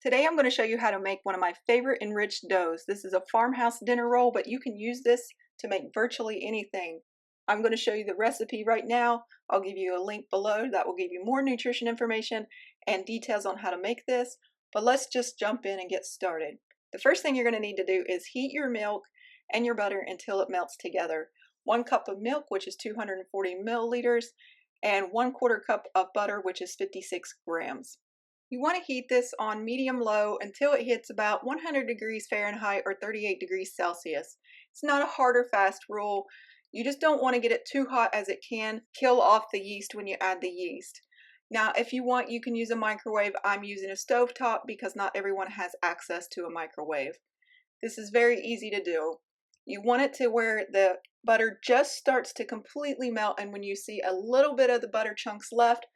Today I'm going to show you how to make one of my favorite enriched doughs. This is a farmhouse dinner roll, but you can use this to make virtually anything. I'm going to show you the recipe right now. I'll give you a link below that will give you more nutrition information and details on how to make this. But let's just jump in and get started. The first thing you're going to need to do is heat your milk and your butter until it melts together. 1 cup of milk, which is 240 milliliters, and 1/4 cup of butter, which is 56 grams. You want to heat this on medium-low until it hits about 100 degrees Fahrenheit or 38 degrees Celsius. It's not a hard or fast rule. You just don't want to get it too hot as it can kill off the yeast when you add the yeast. Now, if you want, you can use a microwave. I'm using a stovetop because not everyone has access to a microwave. This is very easy to do. You want it to where the butter just starts to completely melt, and when you see a little bit of the butter chunks left,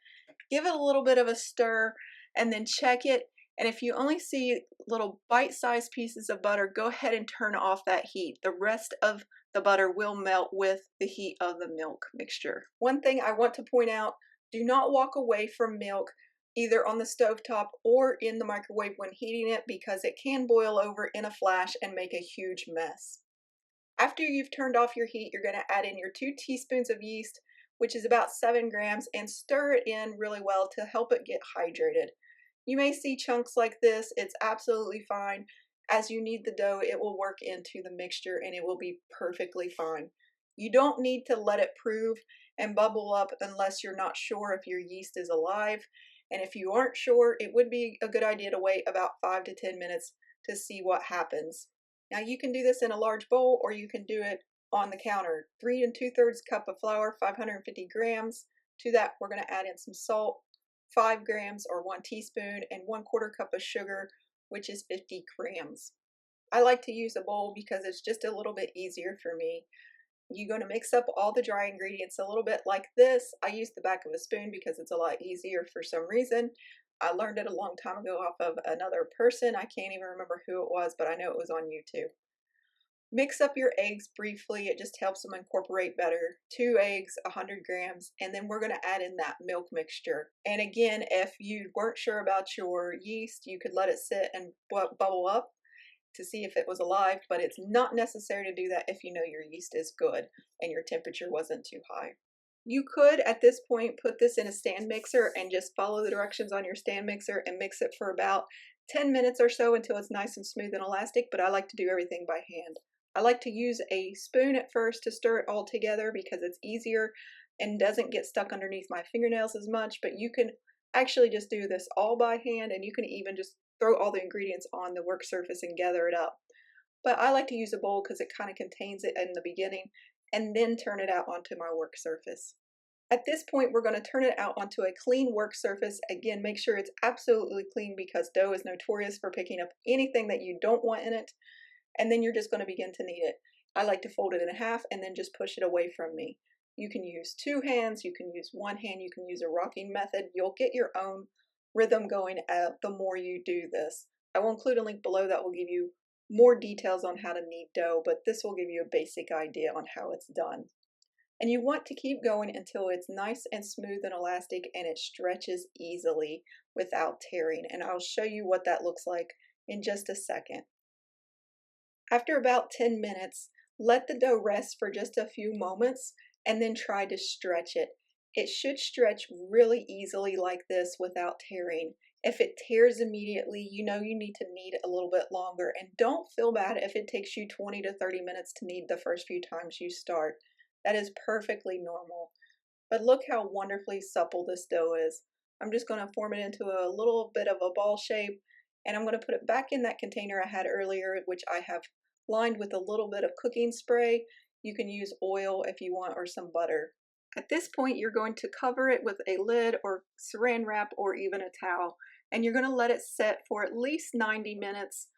give it a little bit of a stir and then check it. And if you only see little bite-sized pieces of butter, go ahead and turn off that heat. The rest of the butter will melt with the heat of the milk mixture. One thing I want to point out, do not walk away from milk either on the stovetop or in the microwave when heating it, because it can boil over in a flash and make a huge mess. After you've turned off your heat, you're going to add in your 2 teaspoons of yeast, which is about 7 grams, and stir it in really well to help it get hydrated. You may see chunks like this. It's absolutely fine. As you knead the dough, it will work into the mixture and it will be perfectly fine. You don't need to let it prove and bubble up unless you're not sure if your yeast is alive. And if you aren't sure, it would be a good idea to wait about 5 to 10 minutes to see what happens. Now you can do this in a large bowl or you can do it on the counter. 3 2/3 cup of flour, 550 grams. To that, we're going to add in some salt, 5 grams or 1 teaspoon, and 1/4 cup of sugar, which is 50 grams. I like to use a bowl because it's just a little bit easier for me. You're going to mix up all the dry ingredients a little bit like this. I use the back of a spoon because it's a lot easier for some reason. I learned it a long time ago off of another person. I can't even remember who it was, but I know it was on YouTube. Mix up your eggs briefly. It just helps them incorporate better. 2 eggs, 100 grams, and then we're going to add in that milk mixture. And again, if you weren't sure about your yeast, you could let it sit and bubble up to see if it was alive, but it's not necessary to do that if you know your yeast is good and your temperature wasn't too high. You could, at this point, put this in a stand mixer and just follow the directions on your stand mixer and mix it for about 10 minutes or so until it's nice and smooth and elastic, but I like to do everything by hand. I like to use a spoon at first to stir it all together because it's easier and doesn't get stuck underneath my fingernails as much, but you can actually just do this all by hand, and you can even just throw all the ingredients on the work surface and gather it up. But I like to use a bowl because it kind of contains it in the beginning and then turn it out onto my work surface. At this point, we're going to turn it out onto a clean work surface. Again, make sure it's absolutely clean because dough is notorious for picking up anything that you don't want in it. And then you're just going to begin to knead it. I like to fold it in half and then just push it away from me. You can use 2 hands, you can use 1 hand, you can use a rocking method. You'll get your own rhythm going the more you do this. I will include a link below that will give you more details on how to knead dough, but this will give you a basic idea on how it's done. And you want to keep going until it's nice and smooth and elastic and it stretches easily without tearing. And I'll show you what that looks like in just a second. After about 10 minutes, let the dough rest for just a few moments and then try to stretch it. It should stretch really easily like this without tearing. If it tears immediately, you know you need to knead a little bit longer, and don't feel bad if it takes you 20 to 30 minutes to knead the first few times you start. That is perfectly normal. But look how wonderfully supple this dough is. I'm just going to form it into a little bit of a ball shape, and I'm going to put it back in that container I had earlier, which I have lined with a little bit of cooking spray. You can use oil if you want, or some butter. At this point, you're going to cover it with a lid or saran wrap or even a towel, and you're going to let it set for at least 90 minutes.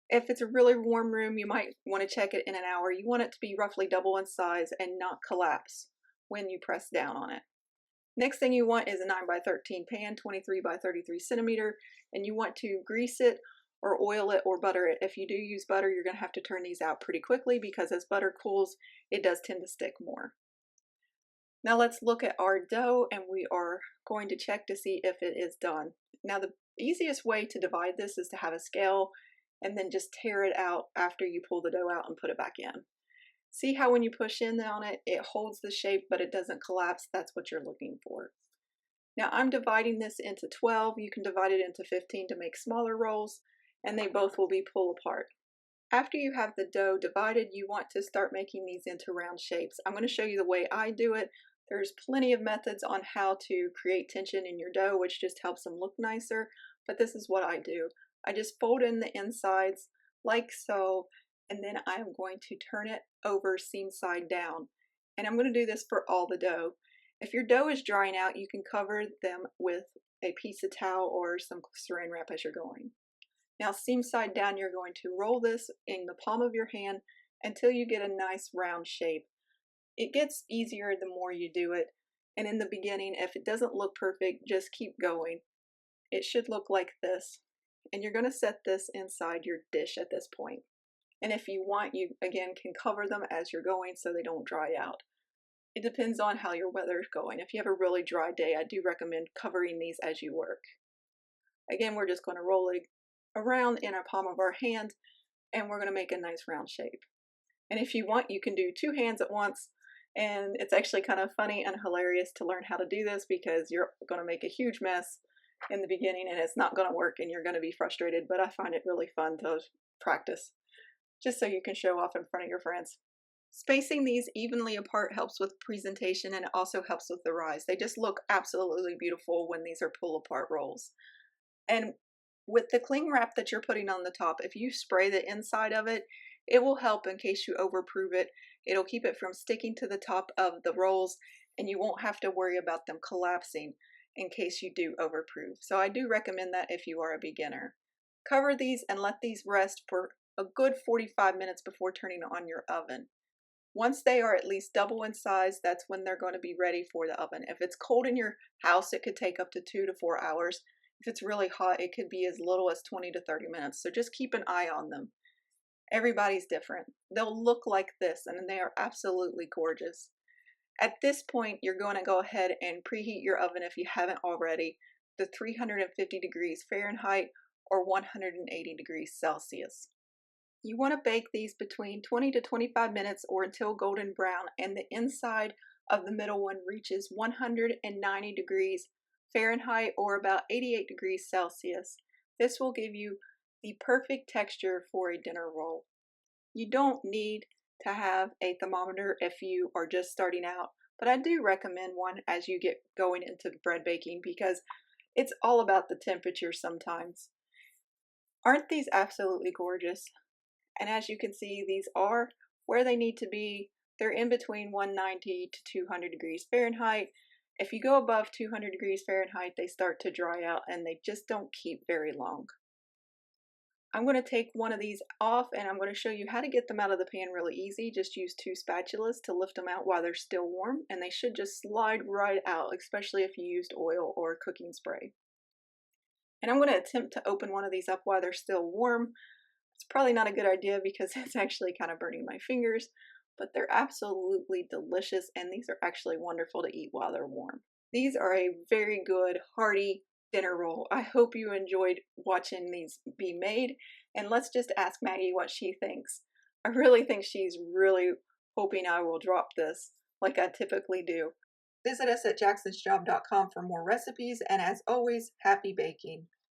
If it's a really warm room, you might want to check it in an hour. You want it to be roughly double in size and not collapse when you press down on it. Next thing you want is a 9 by 13 pan, 23 by 33 centimeter, and you want to grease it or oil it or butter it. If you do use butter, you're going to have to turn these out pretty quickly because as butter cools, it does tend to stick more. Now let's look at our dough, and we are going to check to see if it is done. Now the The easiest way to divide this is to have a scale and then just tear it out after you pull the dough out and put it back in. See how when you push in on it, it holds the shape but it doesn't collapse? That's what you're looking for. Now I'm dividing this into 12. You can divide it into 15 to make smaller rolls, and they both will be pull apart. After you have the dough divided, you want to start making these into round shapes. I'm going to show you the way I do it. There's plenty of methods on how to create tension in your dough, which just helps them look nicer, but this is what I do. I just fold in the insides like so, and then I'm going to turn it over seam side down. And I'm going to do this for all the dough. If your dough is drying out, you can cover them with a piece of towel or some saran wrap as you're going. Now seam side down, you're going to roll this in the palm of your hand until you get a nice round shape. It gets easier the more you do it, and in the beginning, if it doesn't look perfect, just keep going. It should look like this, and you're going to set this inside your dish at this point. And if you want, you again can cover them as you're going so they don't dry out. It depends on how your weather is going. If you have a really dry day, I do recommend covering these as you work. Again, we're just going to roll it around in our palm of our hand, and we're going to make a nice round shape. And if you want, you can do two hands at once, and it's actually kind of funny and hilarious to learn how to do this because you're going to make a huge mess in the beginning and it's not going to work and you're going to be frustrated, but I find it really fun to practice just so you can show off in front of your friends. Spacing these evenly apart helps with presentation, and it also helps with the rise. They just look absolutely beautiful when these are pull apart rolls. And with the cling wrap that you're putting on the top, if you spray the inside of it, it will help in case you overproof it. It'll keep it from sticking to the top of the rolls, and you won't have to worry about them collapsing in case you do overproof. So I do recommend that if you are a beginner. Cover these and let these rest for a good 45 minutes before turning on your oven. Once they are at least double in size, that's when they're going to be ready for the oven. If it's cold in your house, it could take up to 2 to 4 hours. If it's really hot, it could be as little as 20 to 30 minutes. So just keep an eye on them. Everybody's different. They'll look like this, and they are absolutely gorgeous. At this point, you're going to go ahead and preheat your oven if you haven't already to 350 degrees Fahrenheit or 180 degrees Celsius. You want to bake these between 20 to 25 minutes or until golden brown and the inside of the middle one reaches 190 degrees Fahrenheit or about 88 degrees Celsius. This will give you the perfect texture for a dinner roll. You don't need to have a thermometer if you are just starting out, but I do recommend one as you get going into bread baking because it's all about the temperature sometimes. Aren't these absolutely gorgeous? And as you can see, these are where they need to be. They're in between 190 to 200 degrees Fahrenheit. If you go above 200 degrees Fahrenheit, they start to dry out and they just don't keep very long. I'm going to take one of these off and I'm going to show you how to get them out of the pan really easy. Just use 2 spatulas to lift them out while they're still warm, and they should just slide right out, especially if you used oil or cooking spray. And I'm going to attempt to open one of these up while they're still warm. It's probably not a good idea because it's actually kind of burning my fingers, but they're absolutely delicious, and these are actually wonderful to eat while they're warm. These are a very good, hearty dinner roll. I hope you enjoyed watching these be made, and let's just ask Maggie what she thinks. I really think she's really hoping I will drop this like I typically do. Visit us at jacksonsjob.com for more recipes, and as always, happy baking.